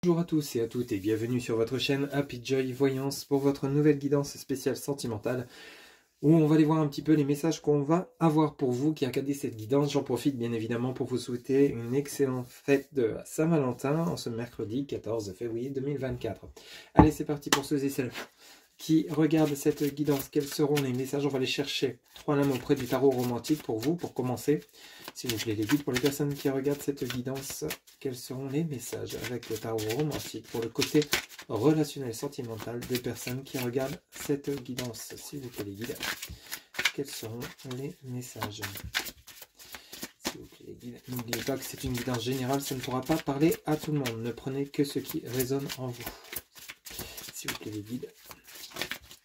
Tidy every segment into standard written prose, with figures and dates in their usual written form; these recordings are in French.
Bonjour à tous et à toutes et bienvenue sur votre chaîne Happy Joy Voyance pour votre nouvelle guidance spéciale sentimentale où on va aller voir un petit peu les messages qu'on va avoir pour vous qui regardez cette guidance. J'en profite bien évidemment pour vous souhaiter une excellente fête de Saint-Valentin en ce mercredi 14 février 2024. Allez, c'est parti pour ceux et celles qui regardent cette guidance. Quels seront les messages? On va aller chercher 3 lames auprès du tarot romantique pour vous, pour commencer. S'il vous plaît, les guides pour les personnes qui regardent cette guidance, quels seront les messages avec le tarot romantique pour le côté relationnel, sentimental des personnes qui regardent cette guidance? S'il vous plaît, les guides, quels seront les messages? S'il vous plaît, les guides, n'oubliez pas que c'est une guidance générale, ça ne pourra pas parler à tout le monde. Ne prenez que ce qui résonne en vous. S'il vous plaît, les guides.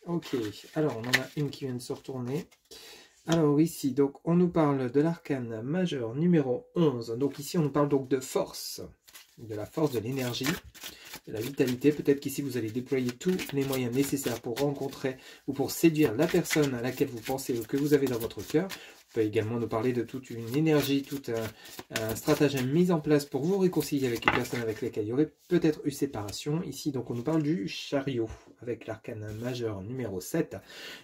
Ok, alors on en a une qui vient de se retourner. Alors ici, donc on nous parle de l'arcane majeur numéro 11. Donc ici on nous parle donc de force, de la force, de l'énergie, de la vitalité. Peut-être qu'ici vous allez déployer tous les moyens nécessaires pour rencontrer ou pour séduire la personne à laquelle vous pensez ou que vous avez dans votre cœur. On peut également nous parler de toute une énergie, tout un stratagème mis en place pour vous réconcilier avec une personne avec laquelle il y aurait peut-être eu séparation. Ici, donc, on nous parle du chariot avec l'arcane majeur numéro 7.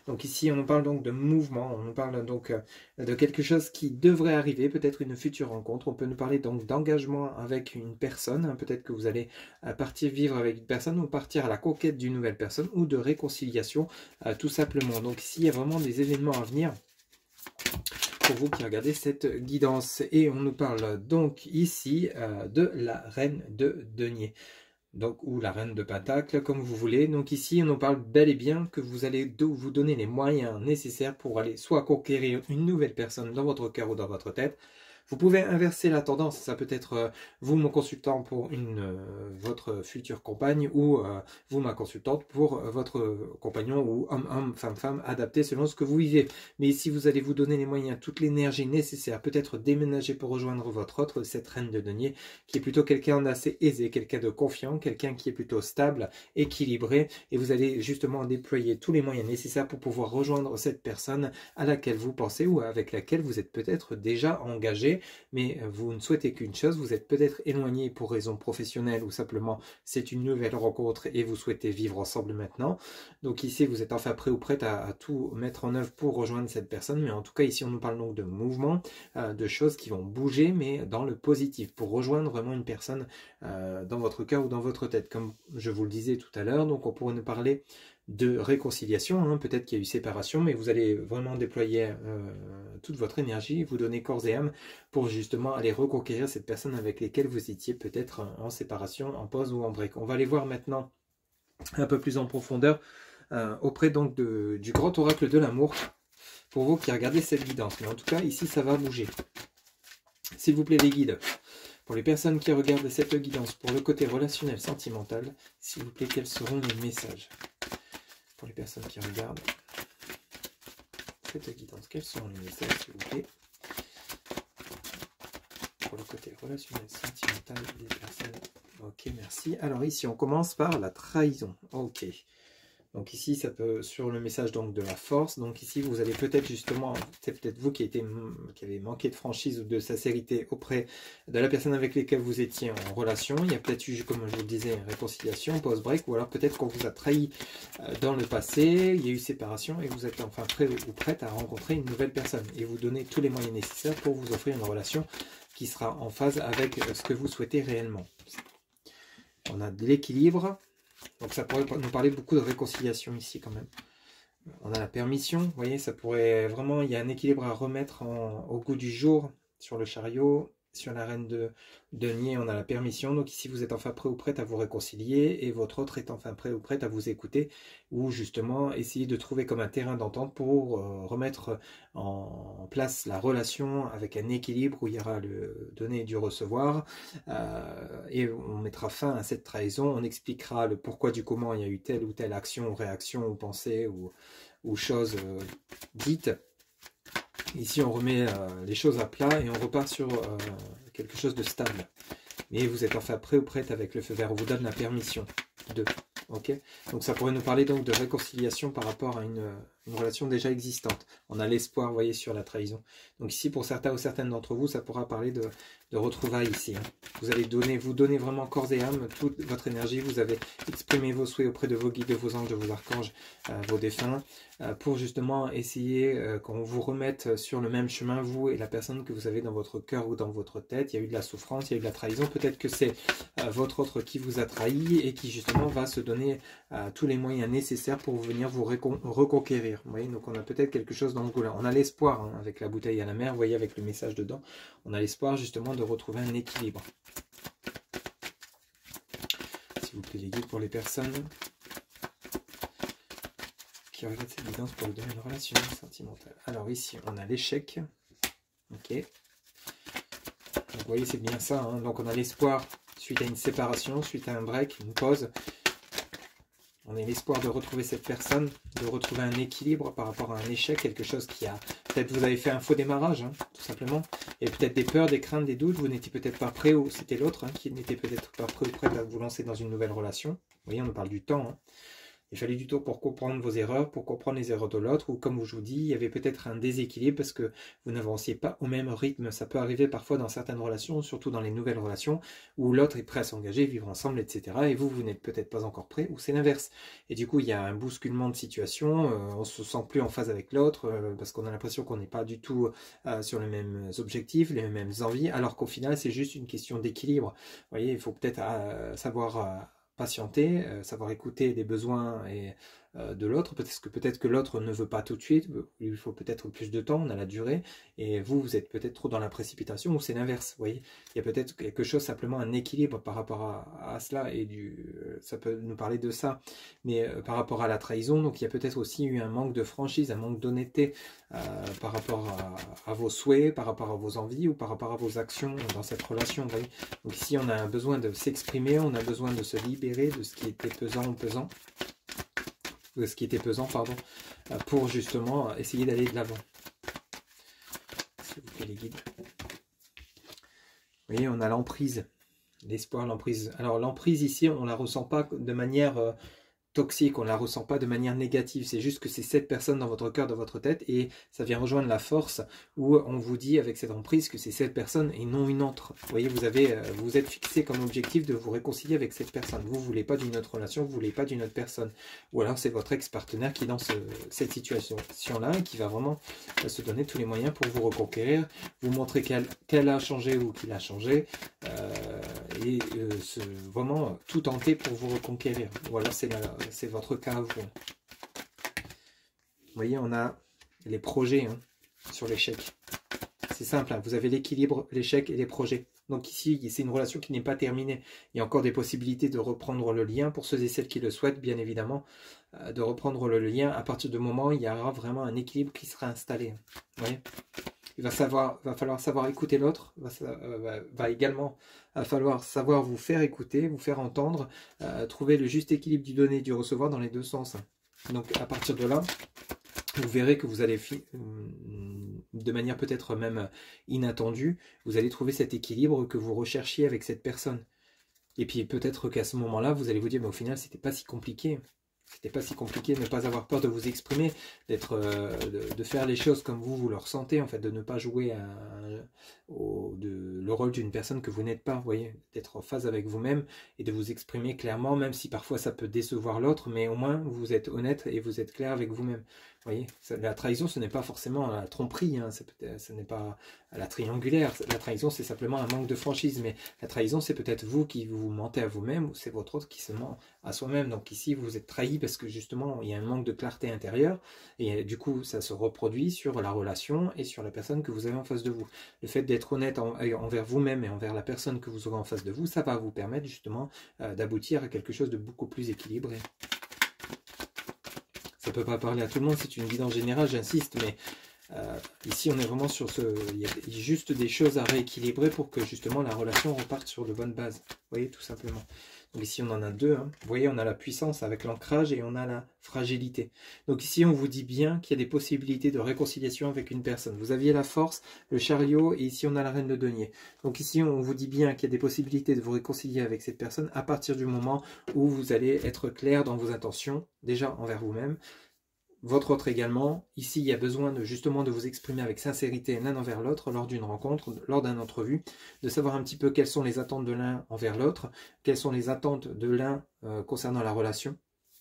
Donc ici, on nous parle donc de mouvement, on nous parle donc de quelque chose qui devrait arriver, peut-être une future rencontre. On peut nous parler donc d'engagement avec une personne. Peut-être que vous allez partir vivre avec une personne ou partir à la conquête d'une nouvelle personne ou de réconciliation, tout simplement. Donc ici, il y a vraiment des événements à venir pour vous qui regardez cette guidance. Et on nous parle donc ici de la reine de denier, donc, ou la reine de pentacle, comme vous voulez. Donc ici, on nous parle bel et bien que vous allez vous donner les moyens nécessaires pour aller soit conquérir une nouvelle personne dans votre cœur ou dans votre tête. Vous pouvez inverser la tendance, ça peut être vous, mon consultant, pour votre future compagne, ou vous, ma consultante, pour votre compagnon, ou homme, femme, adapté selon ce que vous vivez. Mais ici, vous allez vous donner les moyens, toute l'énergie nécessaire, peut-être déménager pour rejoindre votre autre, cette reine de denier, qui est plutôt quelqu'un d'assez aisé, quelqu'un de confiant, quelqu'un qui est plutôt stable, équilibré, et vous allez justement déployer tous les moyens nécessaires pour pouvoir rejoindre cette personne à laquelle vous pensez, ou avec laquelle vous êtes peut-être déjà engagé. Mais vous ne souhaitez qu'une chose, vous êtes peut-être éloigné pour raison professionnelle ou simplement c'est une nouvelle rencontre et vous souhaitez vivre ensemble maintenant. Donc ici vous êtes enfin prêt ou prête à tout mettre en œuvre pour rejoindre cette personne. Mais en tout cas ici on nous parle donc de mouvements, de choses qui vont bouger mais dans le positif pour rejoindre vraiment une personne dans votre cœur ou dans votre tête. Comme je vous le disais tout à l'heure, donc on pourrait nous parler de réconciliation, peut-être qu'il y a eu séparation, mais vous allez vraiment déployer toute votre énergie, vous donner corps et âme pour justement aller reconquérir cette personne avec laquelle vous étiez peut-être en séparation, en pause ou en break. On va aller voir maintenant un peu plus en profondeur auprès donc du grand oracle de l'amour pour vous qui regardez cette guidance. Mais en tout cas, ici, ça va bouger. S'il vous plaît, les guides, pour les personnes qui regardent cette guidance, pour le côté relationnel, sentimental, s'il vous plaît, quels seront les messages? Pour les personnes qui regardent cette guidance, quels sont les messages, s'il vous plaît, pour le côté relationnel, sentimental des personnes? Ok, merci. Alors ici, on commence par la trahison. Ok. Donc ici, ça peut, sur le message donc de la force, donc ici, vous allez peut-être justement, c'est peut-être vous qui avez manqué de franchise ou de sincérité auprès de la personne avec laquelle vous étiez en relation. Il y a peut-être eu, comme je vous le disais, une réconciliation, post-break, ou alors peut-être qu'on vous a trahi dans le passé, il y a eu séparation, et vous êtes enfin prêt ou prête à rencontrer une nouvelle personne, et vous donner tous les moyens nécessaires pour vous offrir une relation qui sera en phase avec ce que vous souhaitez réellement. On a de l'équilibre. Donc ça pourrait nous parler beaucoup de réconciliation ici quand même. On a la permission, vous voyez, ça pourrait vraiment, il y a un équilibre à remettre au goût du jour sur le chariot, sur la reine de denier, on a la permission. Donc ici vous êtes enfin prêt ou prête à vous réconcilier et votre autre est enfin prêt ou prête à vous écouter ou justement essayer de trouver comme un terrain d'entente pour remettre en place la relation avec un équilibre où il y aura le donner et du recevoir et on mettra fin à cette trahison, on expliquera le pourquoi du comment il y a eu telle ou telle action ou réaction ou pensée ou chose dite. Ici, on remet les choses à plat et on repart sur quelque chose de stable. Mais vous êtes enfin prêt ou prête avec le feu vert. On vous donne la permission de. Ok. Donc ça pourrait nous parler donc de réconciliation par rapport à une relation déjà existante. On a l'espoir, vous voyez, sur la trahison. Donc ici, pour certains ou certaines d'entre vous, ça pourra parler de retrouvailles ici. Hein. Vous allez vous donner vraiment corps et âme toute votre énergie. Vous avez exprimé vos souhaits auprès de vos guides, de vos anges, de vos archanges, vos défunts, pour justement essayer qu'on vous remette sur le même chemin, vous et la personne que vous avez dans votre cœur ou dans votre tête. Il y a eu de la souffrance, il y a eu de la trahison. Peut-être que c'est votre autre qui vous a trahi et qui justement va se donner tous les moyens nécessaires pour venir vous reconquérir. Vous voyez, donc on a peut-être quelque chose dans le goût là. On a l'espoir, hein, avec la bouteille à la mer, vous voyez, avec le message dedans, on a l'espoir justement de retrouver un équilibre. S'il vous plaît les guides, pour les personnes qui regardent cette guidance pour le domaine relationnel sentimental. Alors ici, on a l'échec. Ok. Donc, vous voyez, c'est bien ça. Hein. Donc on a l'espoir suite à une séparation, suite à un break, une pause. On a l'espoir de retrouver cette personne, de retrouver un équilibre par rapport à un échec, quelque chose qui a... Peut-être vous avez fait un faux démarrage, hein, tout simplement. Et peut-être des peurs, des craintes, des doutes. Vous n'étiez peut-être pas prêt, ou c'était l'autre hein, qui n'était peut-être pas prêt ou prête à vous lancer dans une nouvelle relation. Vous voyez, on nous parle du temps. Hein. Il fallait du temps pour comprendre vos erreurs, pour comprendre les erreurs de l'autre, ou comme je vous dis, il y avait peut-être un déséquilibre parce que vous n'avanciez pas au même rythme. Ça peut arriver parfois dans certaines relations, surtout dans les nouvelles relations, où l'autre est prêt à s'engager, vivre ensemble, etc. Et vous n'êtes peut-être pas encore prêt, ou c'est l'inverse. Et du coup, il y a un bousculement de situation, on se sent plus en phase avec l'autre, parce qu'on a l'impression qu'on n'est pas du tout sur les mêmes objectifs, les mêmes envies, alors qu'au final, c'est juste une question d'équilibre. Vous voyez, il faut peut-être savoir... patienter, savoir écouter les besoins de l'autre, peut-être que l'autre ne veut pas tout de suite, il faut peut-être plus de temps, on a la durée, et vous êtes peut-être trop dans la précipitation, ou c'est l'inverse, vous voyez, il y a peut-être quelque chose, simplement un équilibre par rapport à cela, et ça peut nous parler de ça, mais par rapport à la trahison, donc il y a peut-être aussi eu un manque de franchise, un manque d'honnêteté par rapport à vos souhaits, par rapport à vos envies, ou par rapport à vos actions dans cette relation, vous voyez. Donc ici on a un besoin de s'exprimer, on a besoin de se libérer de ce qui était pesant, pardon, pour justement essayer d'aller de l'avant. S'il vous plaît les guides. Vous voyez, on a l'emprise, l'espoir, l'emprise. Alors l'emprise ici, on ne la ressent pas de manière toxique, on ne la ressent pas de manière négative, c'est juste que c'est cette personne dans votre cœur, dans votre tête, et ça vient rejoindre la force où on vous dit avec cette emprise que c'est cette personne et non une autre. Vous voyez, vous êtes fixé comme objectif de vous réconcilier avec cette personne. Vous ne voulez pas d'une autre relation, vous ne voulez pas d'une autre personne. Ou alors c'est votre ex-partenaire qui est dans cette situation-là et qui va vraiment se donner tous les moyens pour vous reconquérir, vous montrer qu'elle a changé ou qu'il a changé, et vraiment tout tenter pour vous reconquérir. Voilà, c'est votre cas à vous. Vous voyez, on a les projets hein, sur l'échec. C'est simple, hein, vous avez l'équilibre, l'échec et les projets. Donc ici, c'est une relation qui n'est pas terminée. Il y a encore des possibilités de reprendre le lien, pour ceux et celles qui le souhaitent, bien évidemment, de reprendre le lien à partir du moment où il y aura vraiment un équilibre qui sera installé. Vous voyez ? Il va falloir savoir écouter l'autre, va également falloir savoir vous faire écouter, vous faire entendre, trouver le juste équilibre du donner et du recevoir dans les deux sens. Donc à partir de là, vous verrez que vous allez, de manière peut-être même inattendue, vous allez trouver cet équilibre que vous recherchiez avec cette personne. Et puis peut-être qu'à ce moment-là, vous allez vous dire, mais au final, c'était pas si compliqué. C'était pas si compliqué de ne pas avoir peur de vous exprimer, de faire les choses comme vous le ressentez, en fait, de ne pas jouer le rôle d'une personne que vous n'êtes pas, vous voyez, d'être en phase avec vous-même et de vous exprimer clairement, même si parfois ça peut décevoir l'autre, mais au moins vous êtes honnête et vous êtes clair avec vous-même. Vous voyez, la trahison, ce n'est pas forcément la tromperie, hein, ce n'est pas la triangulaire. La trahison, c'est simplement un manque de franchise, mais la trahison, c'est peut-être vous qui vous mentez à vous-même, ou c'est votre autre qui se ment à soi-même. Donc ici, vous êtes trahi parce que justement, il y a un manque de clarté intérieure, et du coup, ça se reproduit sur la relation et sur la personne que vous avez en face de vous. Le fait d'être honnête envers vous-même et envers la personne que vous aurez en face de vous, ça va vous permettre justement d'aboutir à quelque chose de beaucoup plus équilibré. Ça ne peut pas parler à tout le monde, c'est une guidance générale, j'insiste, mais ici on est vraiment sur il y a juste des choses à rééquilibrer pour que justement la relation reparte sur de bonnes bases. Vous voyez, tout simplement. Donc ici on en a deux, hein. Vous voyez, on a la puissance avec l'ancrage et on a la fragilité. Donc ici on vous dit bien qu'il y a des possibilités de réconciliation avec une personne. Vous aviez la force, le chariot, et ici on a la reine de denier. Donc ici on vous dit bien qu'il y a des possibilités de vous réconcilier avec cette personne à partir du moment où vous allez être clair dans vos intentions, déjà envers vous-même, votre autre également. Ici, il y a besoin justement de vous exprimer avec sincérité l'un envers l'autre lors d'une rencontre, lors d'une entrevue, de savoir un petit peu quelles sont les attentes de l'un envers l'autre, quelles sont les attentes de l'un concernant la relation,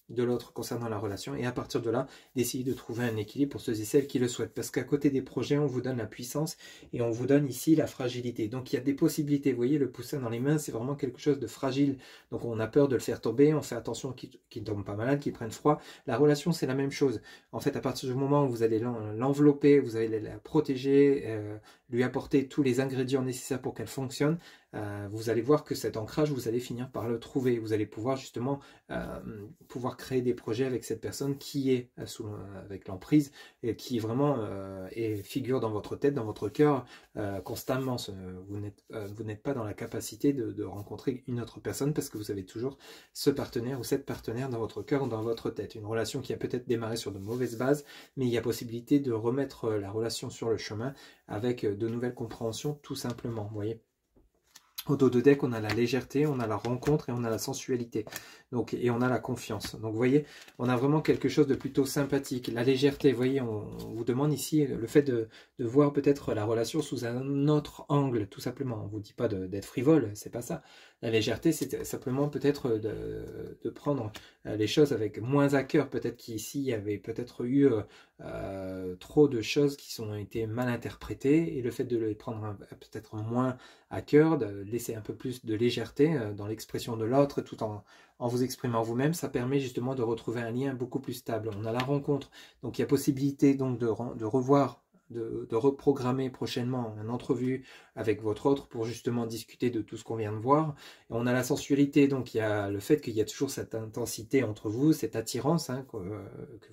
de l'autre concernant la relation, et à partir de là, d'essayer de trouver un équilibre pour ceux et celles qui le souhaitent. Parce qu'à côté des projets, on vous donne la puissance et on vous donne ici la fragilité. Donc il y a des possibilités. Vous voyez, le poussin dans les mains, c'est vraiment quelque chose de fragile. Donc on a peur de le faire tomber, on fait attention qu'il ne tombe pas malade, qu'il prenne froid. La relation, c'est la même chose. En fait, à partir du moment où vous allez l'envelopper, vous allez la protéger, lui apporter tous les ingrédients nécessaires pour qu'elle fonctionne, vous allez voir que cet ancrage, vous allez finir par le trouver. Vous allez pouvoir justement pouvoir créer des projets avec cette personne qui est avec l'emprise et qui vraiment figure dans votre tête, dans votre cœur constamment. Vous n'êtes pas dans la capacité de rencontrer une autre personne parce que vous avez toujours ce partenaire ou cette partenaire dans votre cœur ou dans votre tête. Une relation qui a peut-être démarré sur de mauvaises bases, mais il y a possibilité de remettre la relation sur le chemin avec de nouvelles compréhensions tout simplement. Vous voyez, au dos de deck, on a la légèreté, on a la rencontre et on a la sensualité. Donc, et on a la confiance. Donc vous voyez, on a vraiment quelque chose de plutôt sympathique. La légèreté, vous voyez, on vous demande ici le fait de voir peut-être la relation sous un autre angle, tout simplement. On ne vous dit pas d'être frivole, c'est pas ça. La légèreté, c'est simplement peut-être de prendre les choses avec moins à cœur. Peut-être qu'ici, il y avait peut-être eu trop de choses qui ont été mal interprétées. Et le fait de les prendre peut-être moins à cœur, de laisser un peu plus de légèreté dans l'expression de l'autre, tout en vous exprimant vous-même, ça permet justement de retrouver un lien beaucoup plus stable. On a la rencontre, donc il y a possibilité donc de revoir, de reprogrammer prochainement une entrevue avec votre autre pour justement discuter de tout ce qu'on vient de voir. Et on a la sensualité, donc il y a le fait qu'il y a toujours cette intensité entre vous, cette attirance que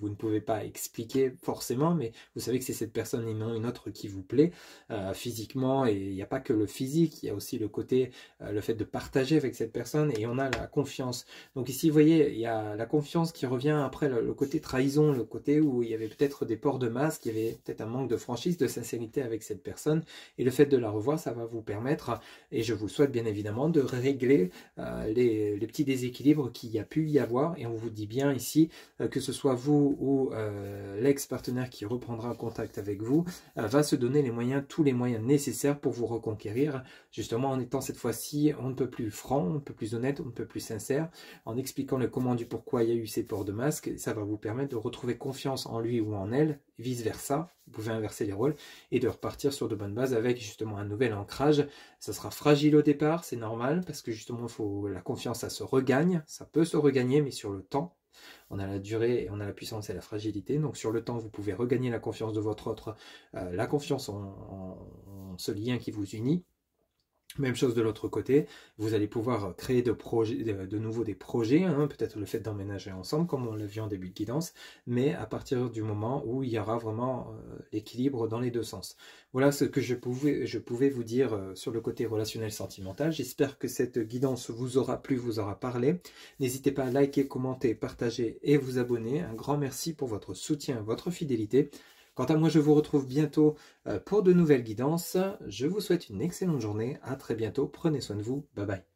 vous ne pouvez pas expliquer forcément, mais vous savez que c'est cette personne et non une autre qui vous plaît physiquement. Et il n'y a pas que le physique, il y a aussi le côté, le fait de partager avec cette personne, et on a la confiance. Donc ici, vous voyez, il y a la confiance qui revient après le côté trahison, le côté où il y avait peut-être des ports de masque, il y avait peut-être un manque de franchise, de sincérité avec cette personne, et le fait de la revoir, ça va vous permettre, et je vous souhaite bien évidemment, de régler les petits déséquilibres qu'il y a pu y avoir. Et on vous dit bien ici, que ce soit vous ou l'ex-partenaire qui reprendra contact avec vous, va se donner les moyens, tous les moyens nécessaires pour vous reconquérir, justement en étant cette fois-ci on ne peut plus franc, on ne peut plus honnête, on ne peut plus sincère, en expliquant le comment du pourquoi il y a eu ces ports de masque. Ça va vous permettre de retrouver confiance en lui ou en elle, vice versa. Vous pouvez inverser les rôles et de repartir sur de bonnes bases avec justement un nouvel ancrage. Ça sera fragile au départ, c'est normal, parce que justement la confiance, ça se regagne, ça peut se regagner, mais sur le temps. On a la durée, on a la puissance et la fragilité. Donc sur le temps, vous pouvez regagner la confiance de votre autre, la confiance en ce lien qui vous unit. Même chose de l'autre côté, vous allez pouvoir créer de nouveau des projets, peut-être le fait d'emménager ensemble, comme on l'a vu en début de guidance, mais à partir du moment où il y aura vraiment l'équilibre dans les deux sens. Voilà ce que je pouvais vous dire sur le côté relationnel sentimental. J'espère que cette guidance vous aura plu, vous aura parlé. N'hésitez pas à liker, commenter, partager et vous abonner. Un grand merci pour votre soutien, votre fidélité. Quant à moi, je vous retrouve bientôt pour de nouvelles guidances. Je vous souhaite une excellente journée. À très bientôt. Prenez soin de vous. Bye bye.